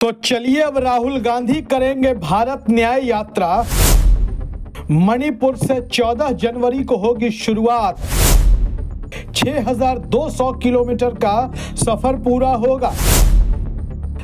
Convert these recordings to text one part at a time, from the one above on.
तो चलिए अब राहुल गांधी करेंगे भारत न्याय यात्रा। मणिपुर से 14 जनवरी को होगी शुरुआत। 6200 किलोमीटर का सफर पूरा होगा।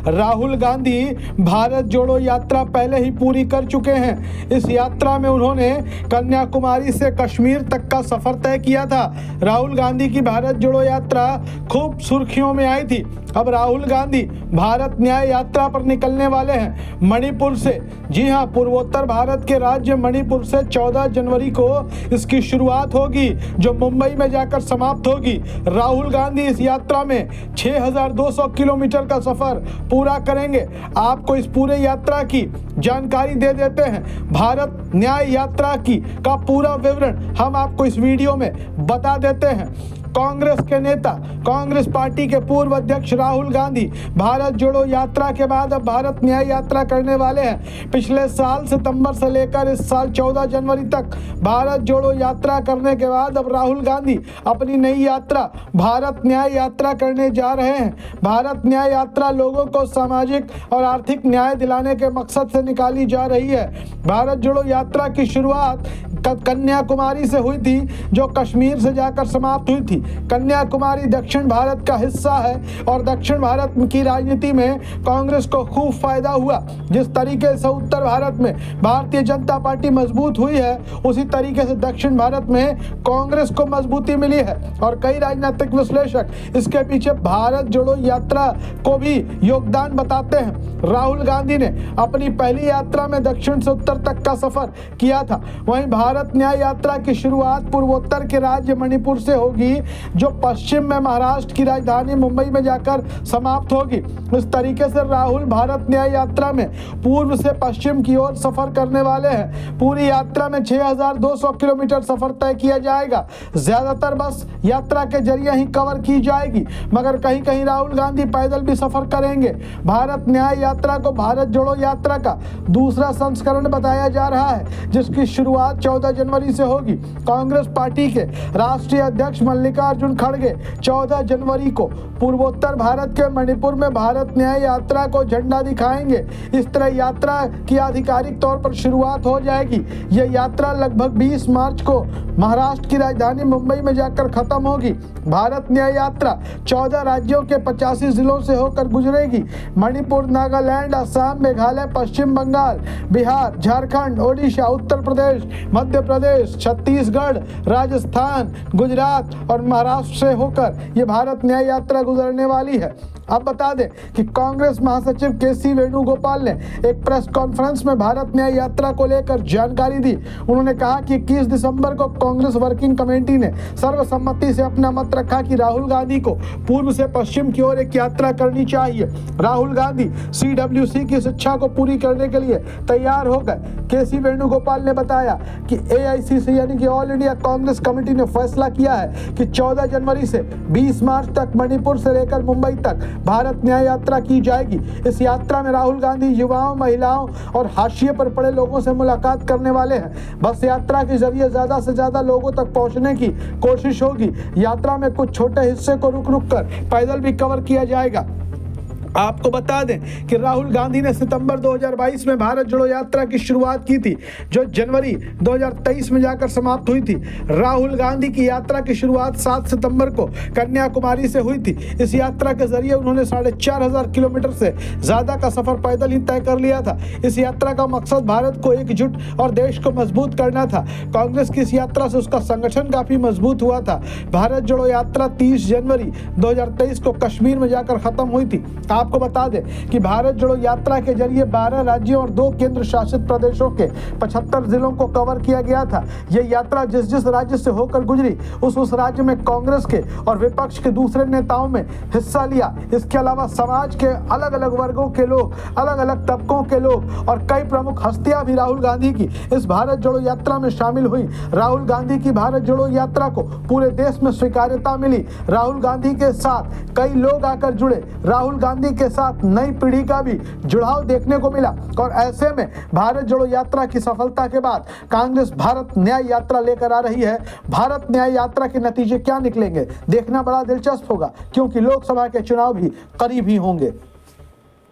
राहुल गांधी भारत जोड़ो यात्रा पहले ही पूरी कर चुके हैं। इस यात्रा में उन्होंने कन्याकुमारी से कश्मीर तक का सफर तय किया था। राहुल गांधी की भारत जोड़ो यात्रा खूब सुर्खियों में आई थी। अब राहुल गांधी भारत न्याय यात्रा पर निकलने वाले हैं मणिपुर से। जी हां, पूर्वोत्तर भारत के राज्य मणिपुर से 14 जनवरी को इसकी शुरुआत होगी, जो मुंबई में जाकर समाप्त होगी। राहुल गांधी इस यात्रा में 6200 किलोमीटर का सफर पूरा करेंगे। आपको इस पूरे यात्रा की जानकारी दे देते हैं। भारत न्याय यात्रा की का पूरा विवरण हम आपको इस वीडियो में बता देते हैं। कांग्रेस के नेता, कांग्रेस पार्टी के पूर्व अध्यक्ष राहुल गांधी भारत जोड़ो यात्रा के बाद अब भारत न्याय यात्रा करने वाले हैं। पिछले साल सितंबर से लेकर इस साल 14 जनवरी तक भारत जोड़ो यात्रा करने के बाद अब राहुल गांधी अपनी नई यात्रा भारत न्याय यात्रा करने जा रहे हैं। भारत न्याय यात्रा लोगों को सामाजिक और आर्थिक न्याय दिलाने के मकसद से निकाली जा रही है। भारत जोड़ो यात्रा की शुरुआत कन्याकुमारी से हुई थी, जो कश्मीर से जाकर समाप्त हुई थी। कन्याकुमारी दक्षिण भारत का हिस्सा है और दक्षिण भारत की राजनीति में कांग्रेस को खूब फायदा हुआ। जिस तरीके से उत्तर भारत में भारतीय जनता पार्टी मजबूत हुई है, उसी तरीके से दक्षिण भारत में कांग्रेस को मजबूती मिली है। और कई राजनीतिक विश्लेषक इसके पीछे भारत जोड़ो यात्रा को भी योगदान बताते हैं। राहुल गांधी ने अपनी पहली यात्रा में दक्षिण से उत्तर तक का सफर किया था। वहीं भारत न्याय यात्रा की शुरुआत पूर्वोत्तर के राज्य मणिपुर से होगी, जो पश्चिम में महाराष्ट्र की राजधानी मुंबई में जाकर समाप्त होगी। इस तरीके से राहुल भारत न्याय यात्रा में पूर्व से पश्चिम की ओर सफर करने वाले हैं। पूरी यात्रा में 6200 किलोमीटर सफर तय किया जाएगा। ज्यादातर बस यात्रा के जरिए ही कवर की जाएगी, मगर कहीं कहीं राहुल गांधी पैदल भी सफर करेंगे। भारत न्याय यात्रा को भारत जोड़ो यात्रा का दूसरा संस्करण बताया जा रहा है, जिसकी शुरुआत 14 जनवरी से होगी। कांग्रेस पार्टी के राष्ट्रीय अध्यक्ष मल्लिकार्जुन खड़गे 14 जनवरी को पूर्वोत्तर भारत के मणिपुर में भारत न्याय यात्रा को झंडा दिखाएंगे। इस तरह यात्रा की आधिकारिक तौर पर शुरुआत हो जाएगी। यह यात्रा लगभग 20 मार्च को महाराष्ट्र की राजधानी मुंबई में जाकर खत्म होगी। भारत न्याय यात्रा 14 राज्यों के 85 जिलों से होकर गुजरेगी। मणिपुर, नागालैंड, असम, मेघालय, पश्चिम बंगाल, बिहार, झारखंड, ओडिशा, उत्तर प्रदेश, मध्य प्रदेश, छत्तीसगढ़, राजस्थान, गुजरात और महाराष्ट्र से होकर ये भारत न्याय यात्रा गुजरने वाली है। अब बता दें कि कांग्रेस महासचिव के.सी. वेणुगोपाल ने एक प्रेस कॉन्फ्रेंस में भारत न्याय यात्रा को लेकर जानकारी दी। उन्होंने कहा कि 21 दिसंबर को कांग्रेस वर्किंग कमेटी ने सर्वसम्मति से अपना मत रखा कि राहुल गांधी को पूर्व से पश्चिम की ओर एक यात्रा करनी चाहिए। राहुल गांधी CWC की शिक्षा को पूरी करने के लिए तैयार हो गए। के.सी. वेणुगोपाल ने बताया कि AICC यानी कि ऑल इंडिया कांग्रेस कमेटी ने फैसला किया है कि 14 जनवरी से 20 मार्च तक मणिपुर से लेकर मुंबई तक भारत न्याय यात्रा की जाएगी। इस यात्रा में राहुल गांधी युवाओं, महिलाओं और हाशिए पर पड़े लोगों से मुलाकात करने वाले हैं। बस यात्रा के जरिए ज्यादा से ज्यादा लोगों तक पहुंचने की कोशिश होगी। यात्रा में कुछ छोटे हिस्से को रुक कर पैदल भी कवर किया जाएगा। आपको बता दें कि राहुल गांधी ने सितंबर 2022 में भारत जोड़ो यात्रा की शुरुआत की थी, जो जनवरी 2023 में जाकर समाप्त हुई थी। राहुल गांधी की यात्रा की शुरुआत 7 सितंबर को कन्याकुमारी से हुई थी। इस यात्रा के जरिए उन्होंने 4500 किलोमीटर से ज्यादा का सफर पैदल ही तय कर लिया था। इस यात्रा का मकसद भारत को एकजुट और देश को मजबूत करना था। कांग्रेस की इस यात्रा से उसका संगठन काफी मजबूत हुआ था। भारत जोड़ो यात्रा 30 जनवरी 2023 को कश्मीर में जाकर खत्म हुई थी। आपको बता दें कि भारत जोड़ो यात्रा के जरिए 12 राज्यों और 2 केंद्र शासित प्रदेशों के 75 जिलों को कवर किया गया था। यह यात्रा जिस जिस राज्य से होकर गुजरी, उस राज्य में कांग्रेस के और विपक्ष के दूसरे नेताओं में हिस्सा लिया। इसके अलावा समाज के अलग अलग वर्गों के लोग, अलग अलग तबकों के लोग और कई प्रमुख हस्तियां भी राहुल गांधी की इस भारत जोड़ो यात्रा में शामिल हुई। राहुल गांधी की भारत जोड़ो यात्रा को पूरे देश में स्वीकार्यता मिली। राहुल गांधी के साथ कई लोग आकर जुड़े। राहुल गांधी के साथ नई पीढ़ी का भी जुड़ाव देखने को मिला। और ऐसे में भारत जोड़ो यात्रा की सफलता के बाद कांग्रेस भारत न्याय यात्रा लेकर आ रही है। भारत न्याय यात्रा के नतीजे क्या निकलेंगे, देखना बड़ा दिलचस्प होगा, क्योंकि लोकसभा के चुनाव भी करीब ही होंगे।